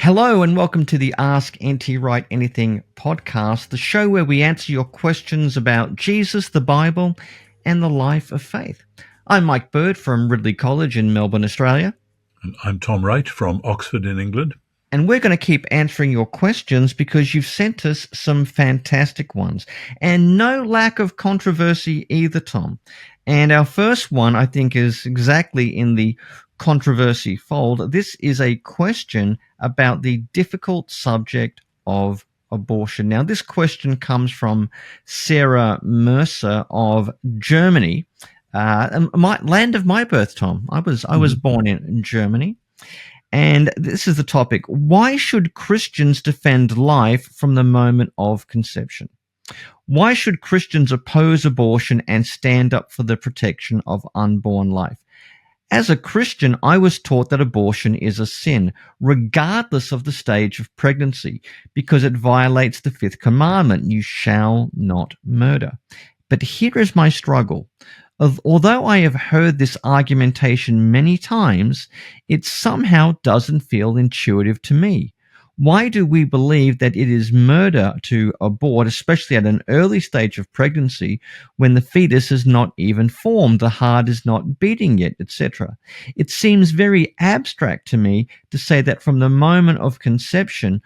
Hello and welcome to the Ask NT Wright Anything podcast, the show where we answer your questions about Jesus, the Bible, and the life of faith. I'm Mike Bird from Ridley College in Melbourne, Australia. And I'm Tom Wright from Oxford in England. And we're going to keep answering your questions because you've sent us some fantastic ones. And no lack of controversy either, Tom. And our first one, I think, is exactly in the controversy fold. This is a question about the difficult subject of abortion. Now, this question comes from Sarah Mercer of Germany, my land of my birth, Tom. I was born in Germany. And this is the topic. Why should Christians defend life from the moment of conception? Why should Christians oppose abortion and stand up for the protection of unborn life? As a Christian, I was taught that abortion is a sin, regardless of the stage of pregnancy, because it violates the fifth commandment, you shall not murder. But here is my struggle. Although I have heard this argumentation many times, it somehow doesn't feel intuitive to me. Why do we believe that it is murder to abort, especially at an early stage of pregnancy when the fetus is not even formed, the heart is not beating yet, etc.? It seems very abstract to me to say that from the moment of conception,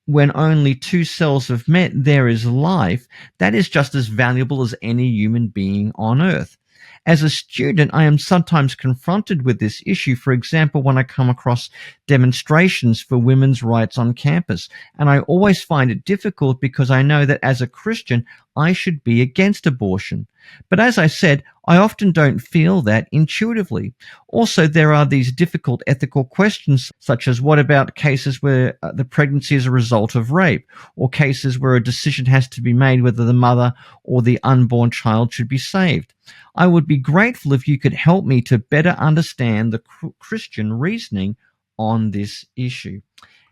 when only two cells have met, there is life. That is just as valuable as any human being on earth. As a student, I am sometimes confronted with this issue, for example, when I come across demonstrations for women's rights on campus. And I always find it difficult because I know that as a Christian, I should be against abortion. But as I said, I often don't feel that intuitively. Also, there are these difficult ethical questions, such as what about cases where the pregnancy is a result of rape, or cases where a decision has to be made whether the mother or the unborn child should be saved. I would be grateful if you could help me to better understand the Christian reasoning on this issue.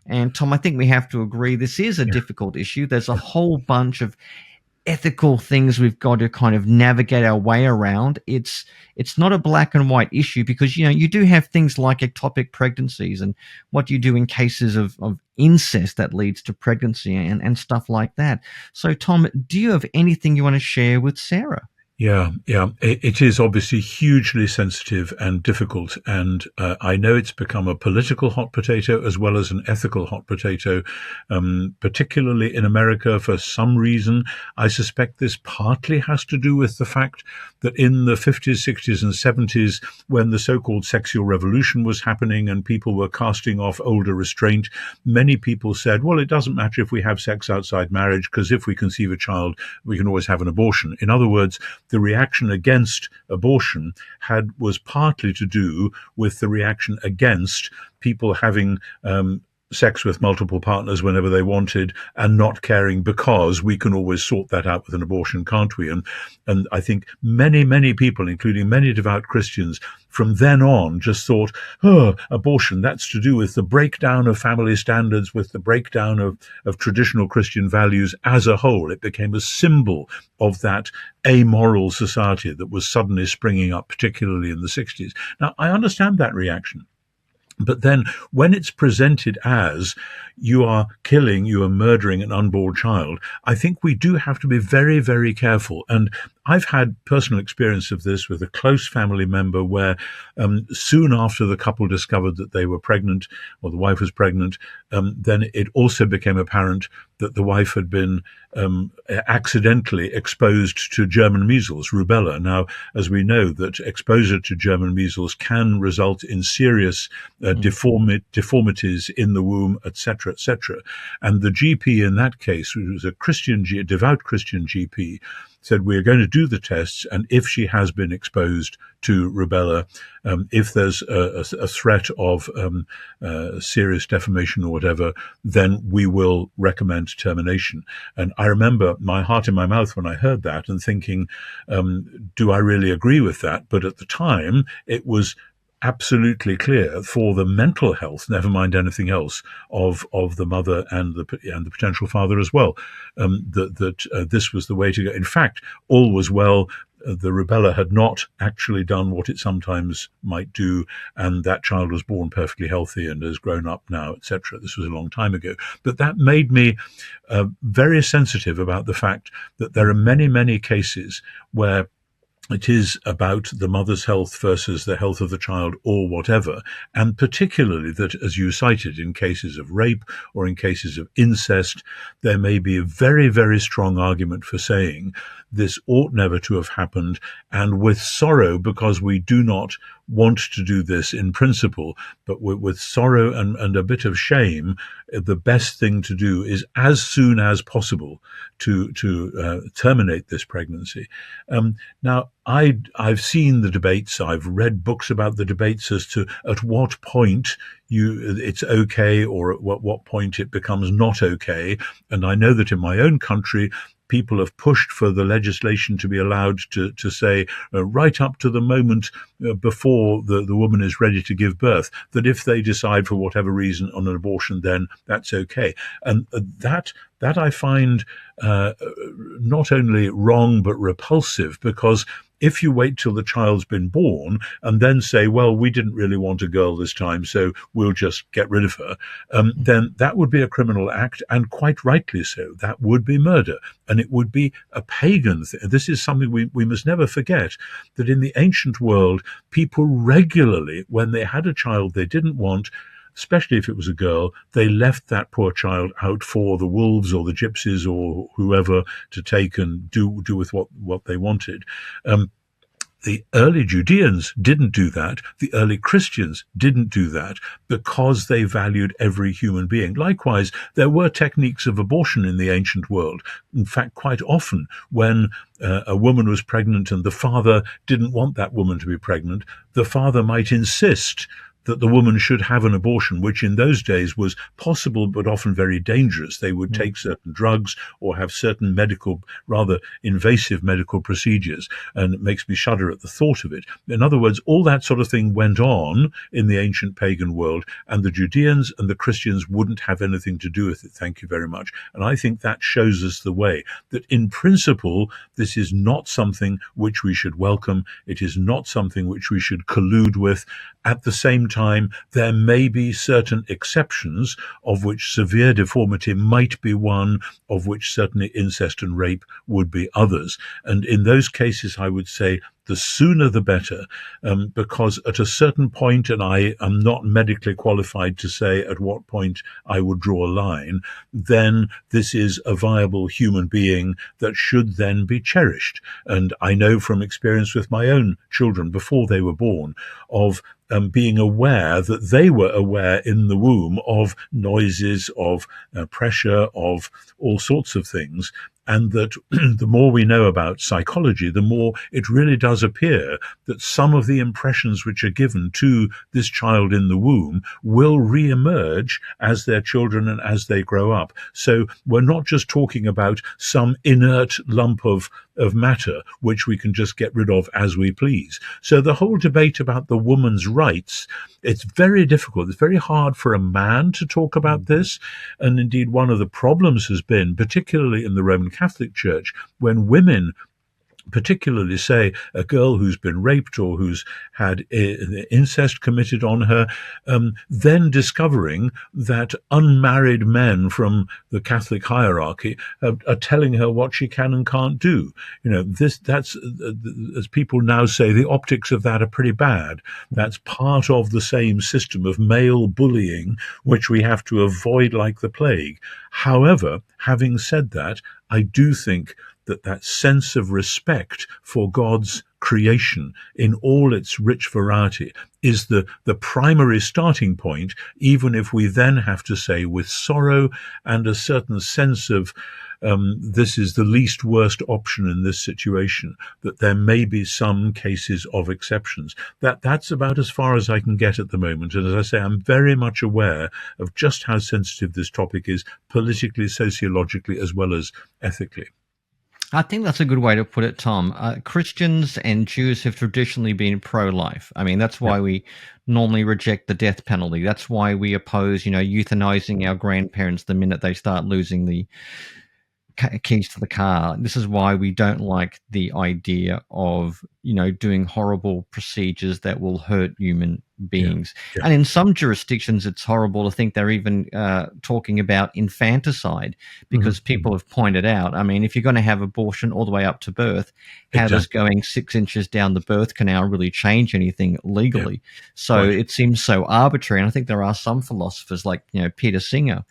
And Tom, I think we have to agree this is a difficult issue. There's a whole bunch of ethical things we've got to kind of navigate our way around. It's not a black and white issue because, you do have things like ectopic pregnancies and what you do in cases of incest that leads to pregnancy and stuff like that. So, Tom, do you have anything you want to share with Sarah? Yeah. It is obviously hugely sensitive and difficult. And I know it's become a political hot potato as well as an ethical hot potato, particularly in America for some reason. I suspect this partly has to do with the fact that in the 50s, 60s and 70s, when the so-called sexual revolution was happening and people were casting off older restraint, many people said, well, it doesn't matter if we have sex outside marriage because if we conceive a child, we can always have an abortion. In other words, the reaction against abortion was partly to do with the reaction against people having sex with multiple partners whenever they wanted and not caring because we can always sort that out with an abortion, can't we? And I think many people, including many devout Christians, from then on just thought, abortion, that's to do with the breakdown of family standards, with the breakdown of traditional Christian values as a whole. It became a symbol of that amoral society that was suddenly springing up, particularly in the 60s. Now, I understand that reaction. But then when it's presented as you are murdering an unborn child, I think we do have to be very, very careful. And I've had personal experience of this with a close family member where soon after the couple discovered that they were pregnant or the wife was pregnant, then it also became apparent that the wife had been accidentally exposed to German measles, rubella. Now, as we know, that exposure to German measles can result in serious deformities in the womb, etc., etc. And the GP in that case, who was a devout Christian GP, said, we're going to do the tests, and if she has been exposed to rubella, if there's a threat of serious defamation or whatever, then we will recommend termination. And I remember my heart in my mouth when I heard that and thinking, do I really agree with that? But at the time, it was absolutely clear for the mental health, never mind anything else, of the mother and the potential father as well, that this was the way to go. In fact, all was well. the rubella had not actually done what it sometimes might do, and that child was born perfectly healthy and has grown up now, etc. This was a long time ago. But that made me very sensitive about the fact that there are many, many cases where it is about the mother's health versus the health of the child or whatever, and particularly that, as you cited, in cases of rape or in cases of incest, there may be a very, very strong argument for saying this ought never to have happened, and with sorrow, because we do not want to do this in principle, but with sorrow and a bit of shame, the best thing to do is as soon as possible to terminate this pregnancy. Now, I've seen the debates. I've read books about the debates as to at what point it's okay, or at what point it becomes not okay. And I know that in my own country, people have pushed for the legislation to be allowed to say right up to the moment before the woman is ready to give birth, that if they decide for whatever reason on an abortion, then that's okay. And that I find not only wrong but repulsive, because if you wait till the child's been born and then say, well, we didn't really want a girl this time, so we'll just get rid of her, then that would be a criminal act, and quite rightly so. That would be murder, and it would be a pagan thing. This is something we must never forget, that in the ancient world, people regularly, when they had a child they didn't want, especially if it was a girl, they left that poor child out for the wolves or the gypsies or whoever to take and do with what they wanted. The early Judeans didn't do that. The early Christians didn't do that because they valued every human being. Likewise, there were techniques of abortion in the ancient world. In fact, quite often when a woman was pregnant and the father didn't want that woman to be pregnant, the father might insist that the woman should have an abortion, which in those days was possible but often very dangerous. They would take certain drugs or have certain rather invasive medical procedures, and it makes me shudder at the thought of it. In other words, all that sort of thing went on in the ancient pagan world, and the Judeans and the Christians wouldn't have anything to do with it. Thank you very much. And I think that shows us the way, that in principle, this is not something which we should welcome. It is not something which we should collude with. At the same time, there may be certain exceptions, of which severe deformity might be one, of which certainly incest and rape would be others. And in those cases, I would say the sooner the better, because at a certain point, and I am not medically qualified to say at what point I would draw a line, then this is a viable human being that should then be cherished. And I know from experience with my own children before they were born of being aware that they were aware in the womb of noises, of pressure, of all sorts of things. And that the more we know about psychology, the more it really does appear that some of the impressions which are given to this child in the womb will re-emerge as their children and as they grow up. So we're not just talking about some inert lump of matter which we can just get rid of as we please. So the whole debate about the woman's rights, it's very difficult. It's very hard for a man to talk about this. And indeed, one of the problems has been, particularly in the Roman Catholic Church, when women, particularly say a girl who's been raped or who's had incest committed on her, then discovering that unmarried men from the Catholic hierarchy are telling her what she can and can't do. That's as people now say, the optics of that are pretty bad. That's part of the same system of male bullying, which we have to avoid like the plague. However, having said that, I do think that sense of respect for God's creation in all its rich variety is the primary starting point, even if we then have to say with sorrow and a certain sense of this is the least worst option in this situation, that there may be some cases of exceptions. That's about as far as I can get at the moment. And as I say, I'm very much aware of just how sensitive this topic is politically, sociologically, as well as ethically. I think that's a good way to put it, Tom. Christians and Jews have traditionally been pro-life. I mean, that's why we normally reject the death penalty. That's why we oppose, euthanizing our grandparents the minute they start losing the keys to the car. This is why we don't like the idea of, doing horrible procedures that will hurt human beings. Yeah. And in some jurisdictions, it's horrible to think they're even talking about infanticide, because people have pointed out, I mean, if you're going to have abortion all the way up to birth, how does going 6 inches down the birth canal really change anything legally? So it seems so arbitrary. And I think there are some philosophers like, Peter Singer,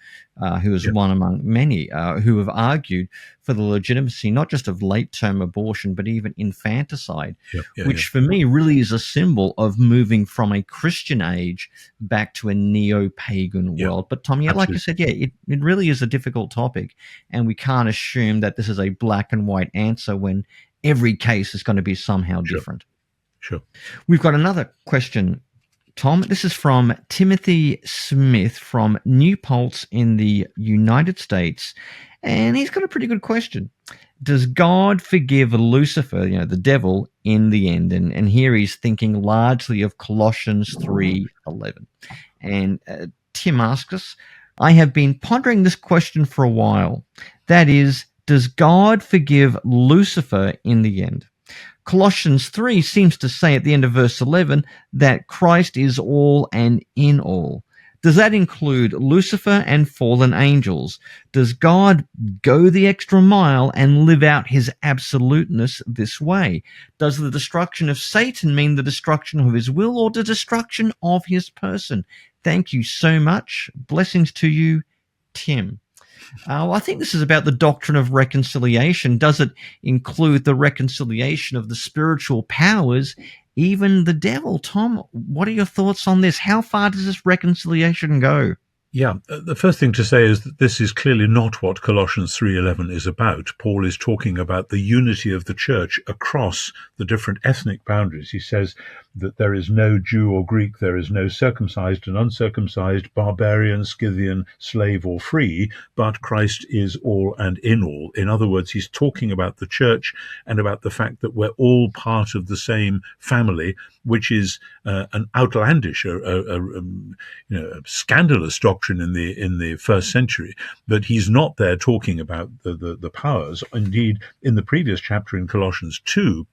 who is one among many, who have argued for the legitimacy not just of late-term abortion, but even infanticide, which for me really is a symbol of moving from a Christian age back to a neo-pagan world. But Tom, like you said, it really is a difficult topic, and we can't assume that this is a black and white answer when every case is going to be somehow different. Sure. We've got another question, Tom. This is from Timothy Smith from New Paltz in the United States, and he's got a pretty good question. Does God forgive Lucifer, the devil, in the end? And here he's thinking largely of Colossians 3:11. And Tim asks us, I have been pondering this question for a while. That is, does God forgive Lucifer in the end? Colossians 3 seems to say at the end of verse 11 that Christ is all and in all. Does that include Lucifer and fallen angels? Does God go the extra mile and live out his absoluteness this way? Does the destruction of Satan mean the destruction of his will or the destruction of his person? Thank you so much. Blessings to you, Tim. I think this is about the doctrine of reconciliation. Does it include the reconciliation of the spiritual powers, even the devil? Tom, what are your thoughts on this? How far does this reconciliation go? Yeah, the first thing to say is that this is clearly not what Colossians 3:11 is about. Paul is talking about the unity of the church across the different ethnic boundaries. He says that there is no Jew or Greek, there is no circumcised and uncircumcised, barbarian, Scythian, slave or free, but Christ is all and in all. In other words, he's talking about the church and about the fact that we're all part of the same family, which is an outlandish, scandalous doctrine in the first century. But he's not there talking about the powers. Indeed, in the previous chapter in Colossians 2,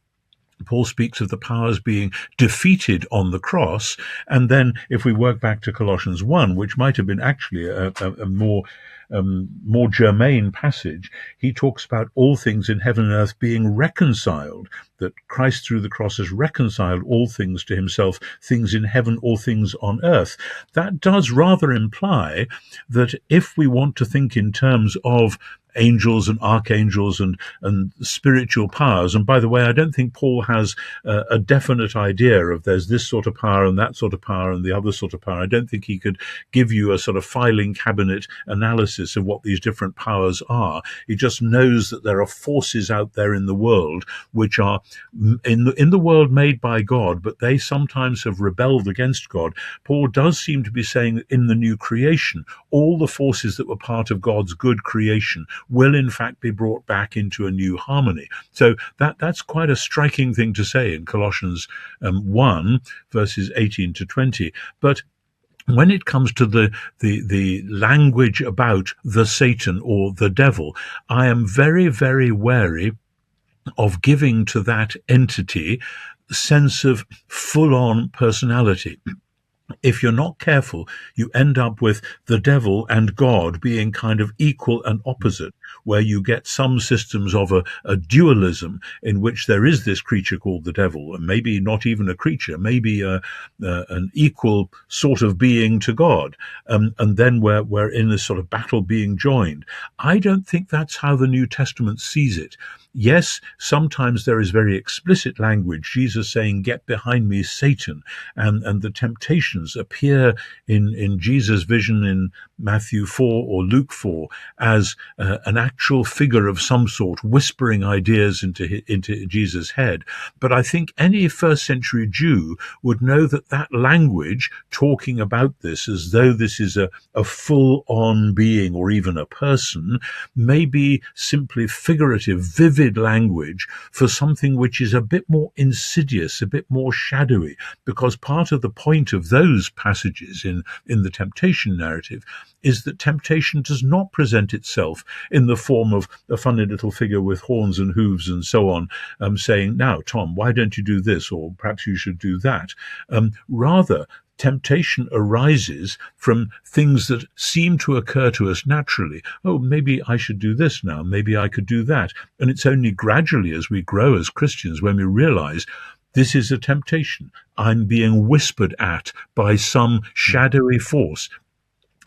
Paul speaks of the powers being defeated on the cross. And then if we work back to Colossians 1, which might have been actually a more germane passage, he talks about all things in heaven and earth being reconciled, that Christ through the cross has reconciled all things to himself, things in heaven, all things on earth. That does rather imply that if we want to think in terms of angels and archangels and spiritual powers. And by the way, I don't think Paul has a definite idea of there's this sort of power and that sort of power and the other sort of power. I don't think he could give you a sort of filing cabinet analysis of what these different powers are. He just knows that there are forces out there in the world which are in the world made by God, but they sometimes have rebelled against God. Paul does seem to be saying that in the new creation, all the forces that were part of God's good creation will in fact be brought back into a new harmony. So that's quite a striking thing to say in Colossians 1, verses 18 to 20. But when it comes to the language about the Satan or the devil, I am very, very wary of giving to that entity a sense of full-on personality. If you're not careful, you end up with the devil and God being kind of equal and opposite, where you get some systems of a dualism in which there is this creature called the devil, and maybe not even a creature, maybe an equal sort of being to God, and then we're in this sort of battle being joined. I don't think that's how the New Testament sees it. Yes, sometimes there is very explicit language, Jesus saying, "Get behind me, Satan," and the temptations appear in Jesus' vision in Matthew 4 or Luke 4 as an actual figure of some sort, whispering ideas into Jesus' head. But I think any first century Jew would know that language, talking about this as though this is a full-on being or even a person, may be simply figurative, vivid vivid language for something which is a bit more insidious, a bit more shadowy, because part of the point of those passages in the temptation narrative is that temptation does not present itself in the form of a funny little figure with horns and hooves and so on, saying, now, Tom, why don't you do this? Or perhaps you should do that. Rather, temptation arises from things that seem to occur to us naturally. Oh, maybe I should do this now. Maybe I could do that. And it's only gradually as we grow as Christians when we realize this is a temptation. I'm being whispered at by some shadowy force.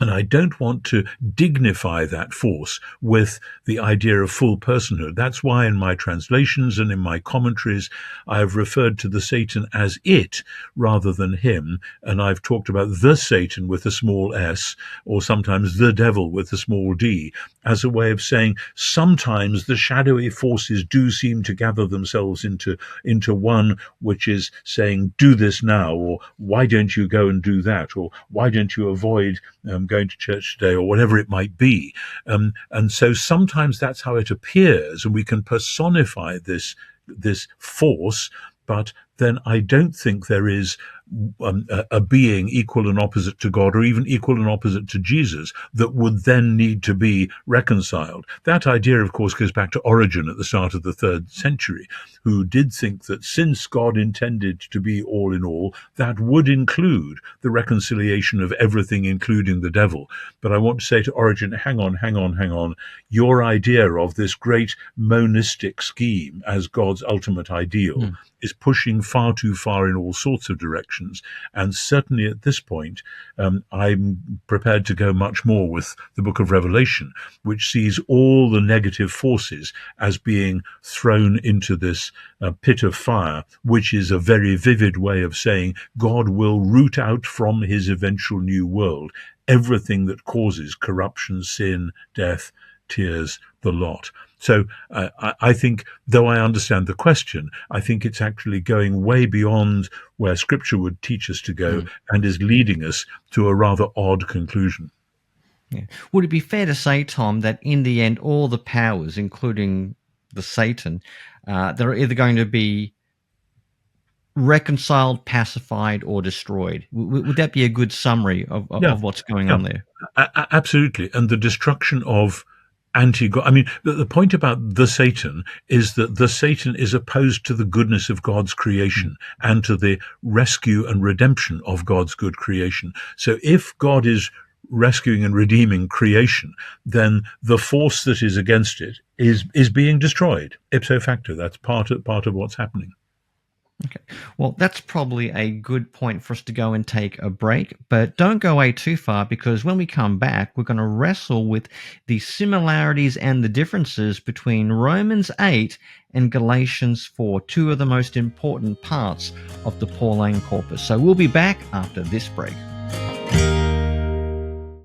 And I don't want to dignify that force with the idea of full personhood. That's why in my translations and in my commentaries, I have referred to the Satan as it rather than him. And I've talked about the Satan with a small s, or sometimes the devil with a small d, as a way of saying sometimes the shadowy forces do seem to gather themselves into one, which is saying, do this now, or why don't you go and do that, or why don't you avoid going to church today, or whatever it might be. And so sometimes that's how it appears, and we can personify this force, but then I don't think there is a being equal and opposite to God, or even equal and opposite to Jesus, that would then need to be reconciled. That idea, of course, goes back to Origen at the start of the 3rd century, who did think that since God intended to be all in all, that would include the reconciliation of everything, including the devil. But I want to say to Origen, hang on. Your idea of this great monistic scheme as God's ultimate ideal is pushing far too far in all sorts of directions. And certainly at this point, I'm prepared to go much more with the book of Revelation, which sees all the negative forces as being thrown into this pit of fire, which is a very vivid way of saying God will root out from his eventual new world everything that causes corruption, sin, death, tears, the lot. So I think, though I understand the question, I think it's actually going way beyond where Scripture would teach us to go and is leading us to a rather odd conclusion. Yeah. Would it be fair to say, Tom, that in the end, all the powers, including the Satan, they're either going to be reconciled, pacified, or destroyed? Would that be a good summary of what's going on there? Absolutely. And the destruction of anti-God. I mean, the point about the Satan is that the Satan is opposed to the goodness of God's creation and to the rescue and redemption of God's good creation. So if God is rescuing and redeeming creation, then the force that is against it is being destroyed. Ipso facto, that's part of what's happening. Okay. Well, that's probably a good point for us to go and take a break, but don't go away too far, because when we come back, we're going to wrestle with the similarities and the differences between Romans 8 and Galatians 4, two of the most important parts of the Pauline corpus. So we'll be back after this break.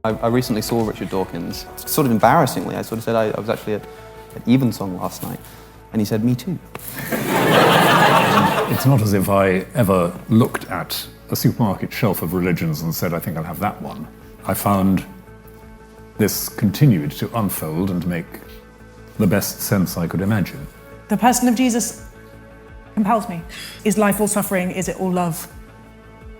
I recently saw Richard Dawkins. Sort of embarrassingly, I sort of said I was actually at Evensong last night, and he said, me too. It's not as if I ever looked at a supermarket shelf of religions and said, I think I'll have that one. I found this continued to unfold and make the best sense I could imagine. The person of Jesus compels me. Is life all suffering? Is it all love?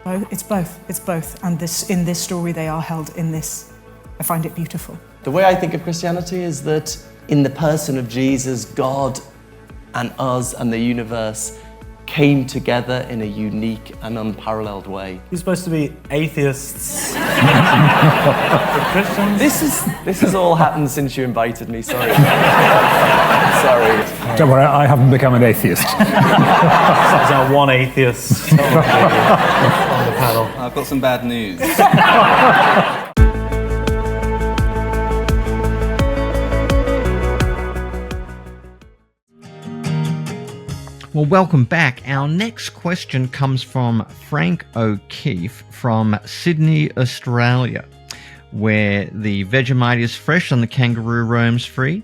No, it's both. It's both. And in this story, they are held in this. I find it beautiful. The way I think of Christianity is that in the person of Jesus, God and us and the universe came together in a unique and unparalleled way. You're supposed to be atheists. Christians. This has all happened since you invited me, sorry. Sorry. Don't worry, I haven't become an atheist. There's now one atheist on the panel. I've got some bad news. Well, welcome back. Our next question comes from Frank O'Keefe from Sydney, Australia, where the Vegemite is fresh and the kangaroo roams free.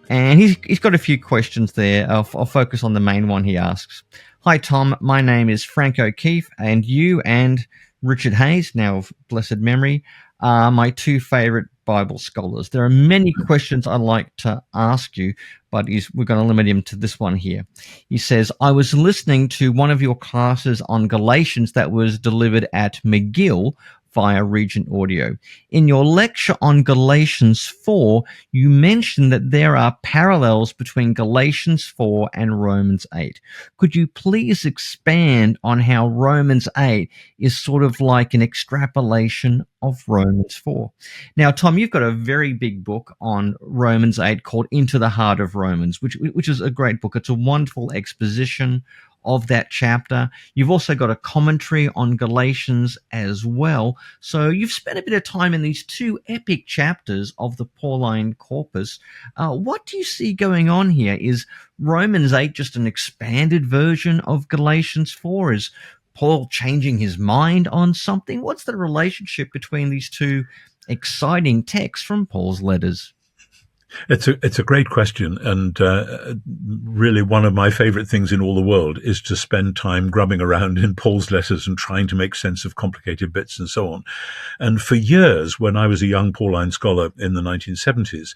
And he's got a few questions there. I'll focus on the main one he asks. Hi, Tom. My name is Frank O'Keefe, and you and Richard Hayes, now of blessed memory, are my two favourite Bible scholars. There are many questions I'd like to ask you, but we're going to limit him to this one here. He says, I was listening to one of your classes on Galatians that was delivered at McGill via Regent Audio. In your lecture on Galatians 4, you mentioned that there are parallels between Galatians 4 and Romans 8. Could you please expand on how Romans 8 is sort of like an extrapolation of Romans 4? Now, Tom, you've got a very big book on Romans 8 called Into the Heart of Romans, which is a great book. It's a wonderful exposition of that chapter. You've also got a commentary on Galatians as well. So you've spent a bit of time in these two epic chapters of the Pauline corpus. What do you see going on here? Is Romans 8 just an expanded version of Galatians 4? Is Paul changing his mind on something? What's the relationship between these two exciting texts from Paul's letters? It's a great question, and really one of my favorite things in all the world is to spend time grubbing around in Paul's letters and trying to make sense of complicated bits and so on. And for years, when I was a young Pauline scholar in the 1970s,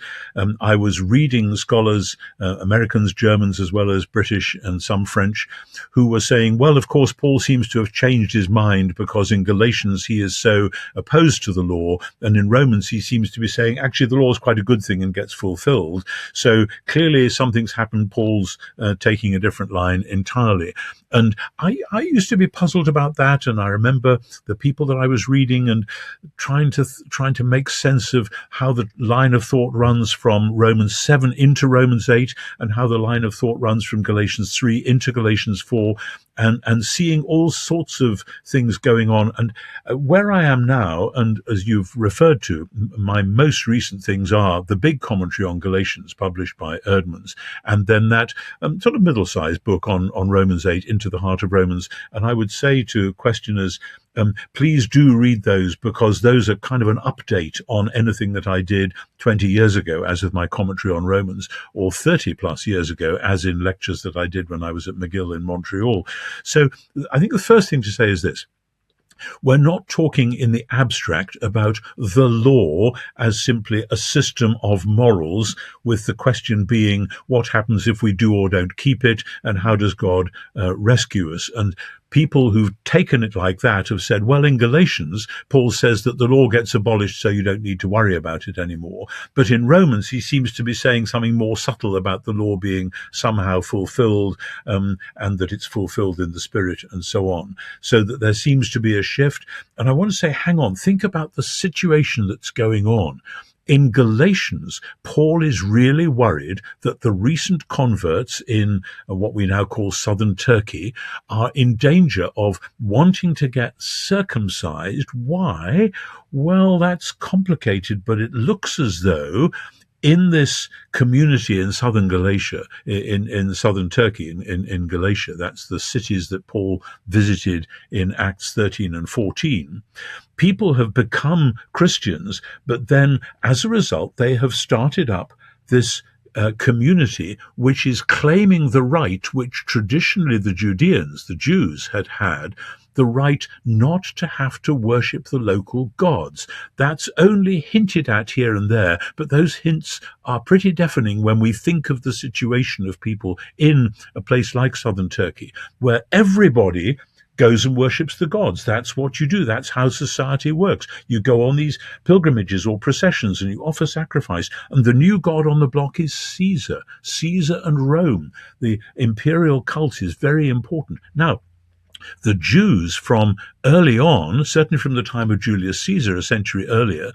I was reading scholars, Americans, Germans, as well as British and some French, who were saying, well, of course, Paul seems to have changed his mind because in Galatians he is so opposed to the law, and in Romans he seems to be saying, actually, the law is quite a good thing and gets fulfilled. So clearly something's happened. Paul's taking a different line entirely. And I used to be puzzled about that. And I remember the people that I was reading and trying to make sense of how the line of thought runs from Romans 7 into Romans 8 and how the line of thought runs from Galatians 3 into Galatians 4 and seeing all sorts of things going on. And where I am now, and as you've referred to, my most recent things are the big commentary on Galatians published by Erdmans, and then that sort of middle-sized book on Romans 8, Into the Heart of Romans. And I would say to questioners, please do read those, because those are kind of an update on anything that I did 20 years ago, as with my commentary on Romans, or 30 plus years ago, as in lectures that I did when I was at McGill in Montreal. So I think the first thing to say is this. We're not talking in the abstract about the law as simply a system of morals, with the question being what happens if we do or don't keep it, and how does God rescue us? And people who've taken it like that have said, well, in Galatians, Paul says that the law gets abolished so you don't need to worry about it anymore. But in Romans, he seems to be saying something more subtle about the law being somehow fulfilled, and that it's fulfilled in the Spirit and so on. So that there seems to be a shift. And I want to say, hang on, think about the situation that's going on. In Galatians, Paul is really worried that the recent converts in what we now call southern Turkey are in danger of wanting to get circumcised. Why? Well, that's complicated, but it looks as though in this community in southern Galatia, in southern Turkey, in Galatia, that's the cities that Paul visited in Acts 13 and 14, people have become Christians, but then as a result, they have started up this community which is claiming the right which traditionally the Judeans, the Jews, had had, the right not to have to worship the local gods. That's only hinted at here and there, but those hints are pretty deafening when we think of the situation of people in a place like southern Turkey, where everybody goes and worships the gods. That's what you do. That's how society works. You go on these pilgrimages or processions and you offer sacrifice. And the new god on the block is Caesar. Caesar and Rome. The imperial cult is very important. Now, the Jews from early on, certainly from the time of Julius Caesar, a century earlier,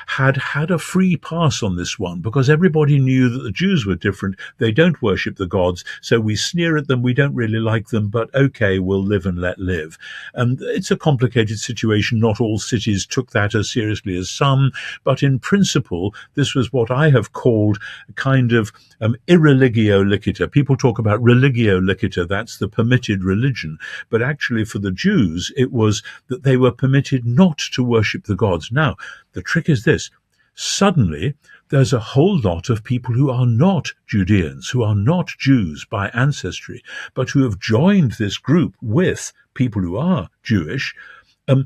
had had a free pass on this one, because everybody knew that the Jews were different. They don't worship the gods, so we sneer at them. We don't really like them, but okay, we'll live and let live. And it's a complicated situation. Not all cities took that as seriously as some, but in principle, this was what I have called a kind of irreligio licita. People talk about religio licita, that's the permitted religion, but actually for the Jews, it was that they were permitted not to worship the gods. Now, the trick is this. Suddenly, there's a whole lot of people who are not Judeans, who are not Jews by ancestry, but who have joined this group with people who are Jewish,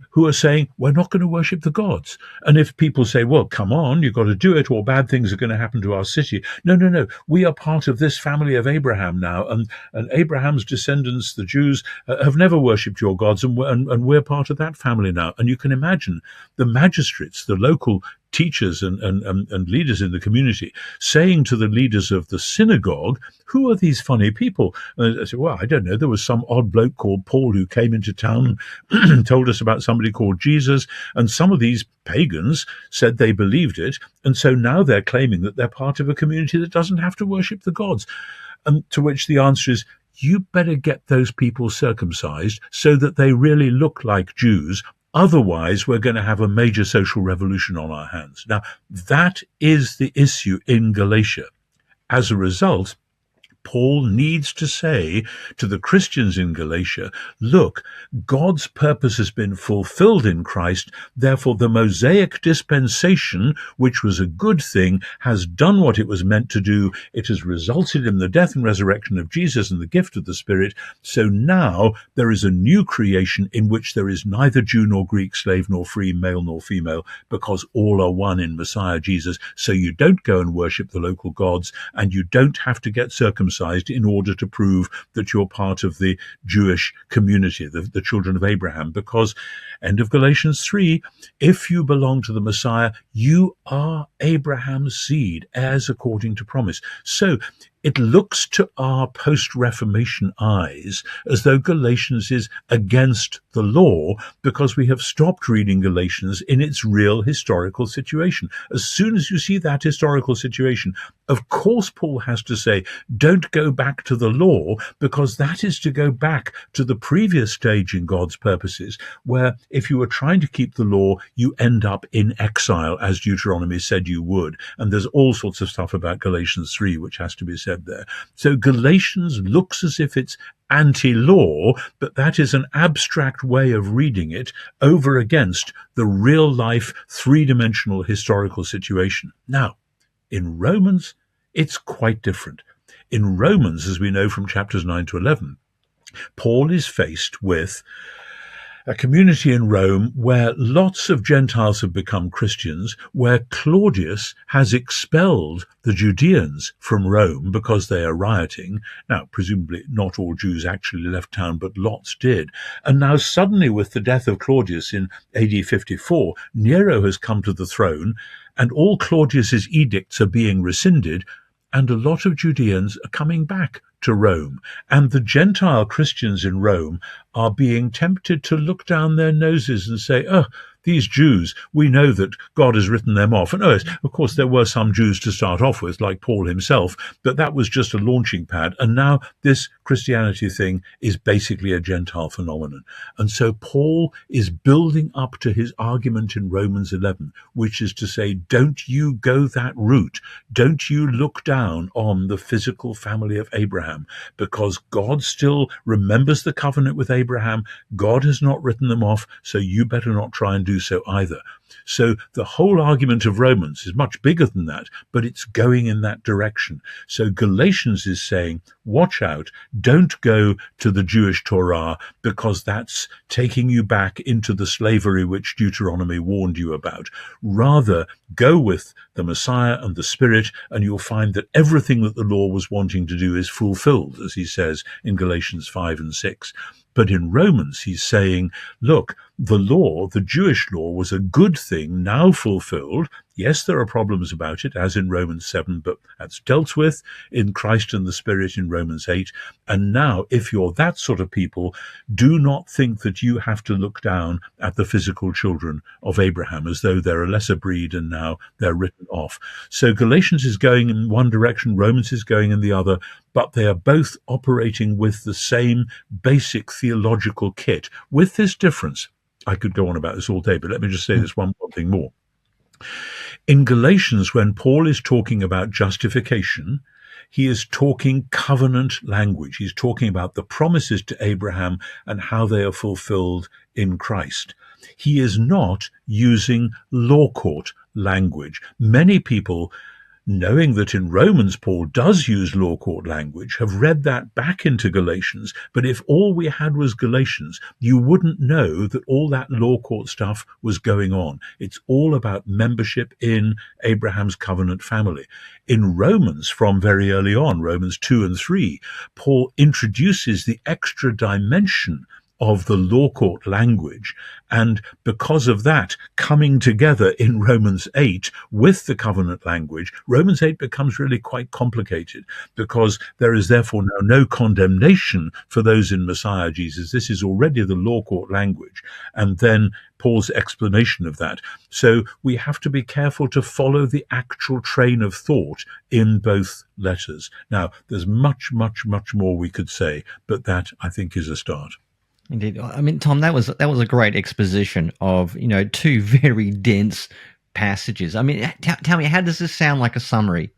who are saying, we're not going to worship the gods. And if people say, well, come on, you've got to do it, or bad things are going to happen to our city. No, no, no. We are part of this family of Abraham now, and Abraham's descendants, the Jews, have never worshipped your gods, and we're part of that family now. And you can imagine the magistrates, the local teachers and leaders in the community saying to the leaders of the synagogue, who are these funny people? And I said, well, I don't know. There was some odd bloke called Paul who came into town and told us about somebody called Jesus. And some of these pagans said they believed it. And so now they're claiming that they're part of a community that doesn't have to worship the gods. And to which the answer is, you better get those people circumcised so that they really look like Jews. Otherwise, we're going to have a major social revolution on our hands. Now, that is the issue in Galatia. As a result, Paul needs to say to the Christians in Galatia, look, God's purpose has been fulfilled in Christ. Therefore, the Mosaic dispensation, which was a good thing, has done what it was meant to do. It has resulted in the death and resurrection of Jesus and the gift of the Spirit. So now there is a new creation in which there is neither Jew nor Greek, slave nor free, male nor female, because all are one in Messiah Jesus. So you don't go and worship the local gods, and you don't have to get circumcised in order to prove that you're part of the Jewish community, the children of Abraham, because, end of Galatians 3, if you belong to the Messiah, you are Abraham's seed, heirs according to promise. So it looks to our post-Reformation eyes as though Galatians is against the law because we have stopped reading Galatians in its real historical situation. As soon as you see that historical situation, of course Paul has to say, don't go back to the law, because that is to go back to the previous stage in God's purposes, where if you were trying to keep the law, you end up in exile, as Deuteronomy said you would. And there's all sorts of stuff about Galatians 3 which has to be said there. So Galatians looks as if it's anti-law, but that is an abstract way of reading it over against the real-life, three-dimensional historical situation. Now, in Romans, it's quite different. In Romans, as we know from chapters 9 to 11, Paul is faced with a community in Rome where lots of Gentiles have become Christians, where Claudius has expelled the Judeans from Rome because they are rioting. Now, presumably not all Jews actually left town, but lots did. And now suddenly, with the death of Claudius in AD 54, Nero has come to the throne, and all Claudius's edicts are being rescinded, and a lot of Judeans are coming back to Rome. And the Gentile Christians in Rome are being tempted to look down their noses and say, oh, these Jews, we know that God has written them off. And of course, there were some Jews to start off with, like Paul himself, but that was just a launching pad. And now this Christianity thing is basically a Gentile phenomenon. And so Paul is building up to his argument in Romans 11, which is to say, don't you go that route. Don't you look down on the physical family of Abraham, because God still remembers the covenant with Abraham. God has not written them off, so you better not try and do so either. So the whole argument of Romans is much bigger than that, but it's going in that direction. So Galatians is saying, watch out, don't go to the Jewish Torah, because that's taking you back into the slavery which Deuteronomy warned you about. Rather, go with the Messiah and the Spirit, and you'll find that everything that the law was wanting to do is fulfilled, as he says in Galatians 5 and 6. But in Romans, he's saying, look, the law, the Jewish law, was a good thing, now fulfilled. Yes, there are problems about it, as in Romans 7, but that's dealt with in Christ and the Spirit in Romans 8. And now, if you're that sort of people, do not think that you have to look down at the physical children of Abraham as though they're a lesser breed and now they're written off. So Galatians is going in one direction, Romans is going in the other, but they are both operating with the same basic theological kit, with this difference. I could go on about this all day, but let me just say this one thing more. In Galatians, when Paul is talking about justification, he is talking covenant language. He's talking about the promises to Abraham and how they are fulfilled in Christ. He is not using law court language. Many people knowing that in Romans Paul does use law court language, have read that back into Galatians. But if all we had was Galatians, you wouldn't know that all that law court stuff was going on. It's all about membership in Abraham's covenant family. In Romans, from very early on, Romans 2 and 3, Paul introduces the extra dimension of the law court language, and because of that coming together in Romans 8 with the covenant language, Romans 8 becomes really quite complicated, because there is therefore now no condemnation for those in Messiah Jesus. This is already the law court language, and then Paul's explanation of that. So we have to be careful to follow the actual train of thought in both letters. Now, there's much, much, much more we could say, but that, I think, is a start. Indeed. I mean, Tom, that was a great exposition of, two very dense passages. I mean, tell me, how does this sound like a summary?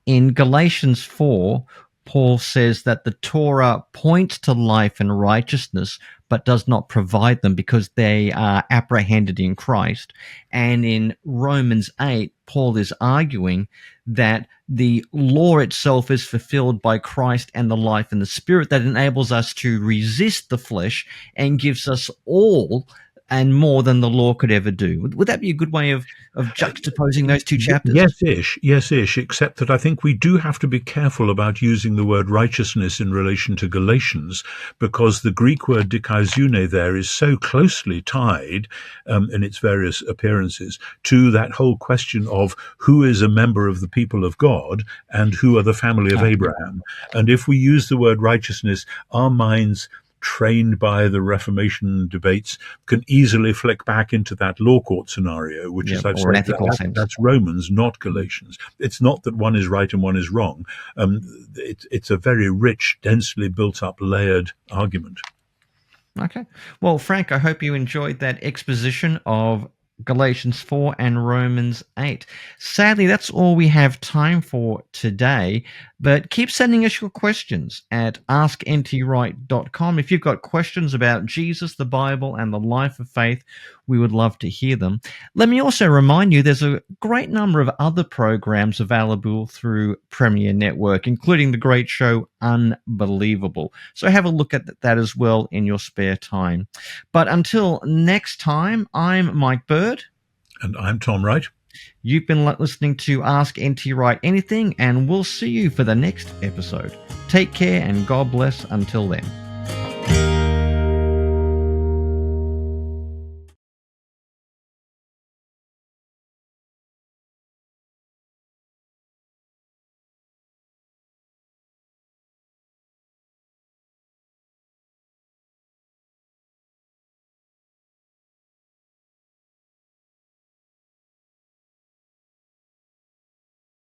In Galatians 4, Paul says that the Torah points to life and righteousness, but does not provide them because they are apprehended in Christ. And in Romans 8, Paul is arguing that the law itself is fulfilled by Christ and the life and the Spirit that enables us to resist the flesh and gives us all and more than the law could ever do. Would that be a good way of juxtaposing those two chapters? Yes-ish, except that I think we do have to be careful about using the word righteousness in relation to Galatians, because the Greek word dikaizune there is so closely tied in its various appearances to that whole question of who is a member of the people of God and who are the family of Abraham. And if we use the word righteousness, our minds, trained by the Reformation debates, can easily flick back into that law court scenario, which is, I've said, that's Romans, not Galatians. It's not that one is right and one is wrong. It's a very rich, densely built up, layered argument. Okay. Well, Frank, I hope you enjoyed that exposition of Galatians 4 and Romans 8. Sadly, that's all we have time for today, but keep sending us your questions at askntwright.com. If you've got questions about Jesus, the Bible, and the life of faith, we would love to hear them. Let me also remind you there's a great number of other programs available through Premier Network, including the great show Unbelievable. So have a look at that as well in your spare time. But until next time, I'm Mike Bird. And I'm Tom Wright. You've been listening to Ask NT Wright Anything, and we'll see you for the next episode. Take care and God bless until then.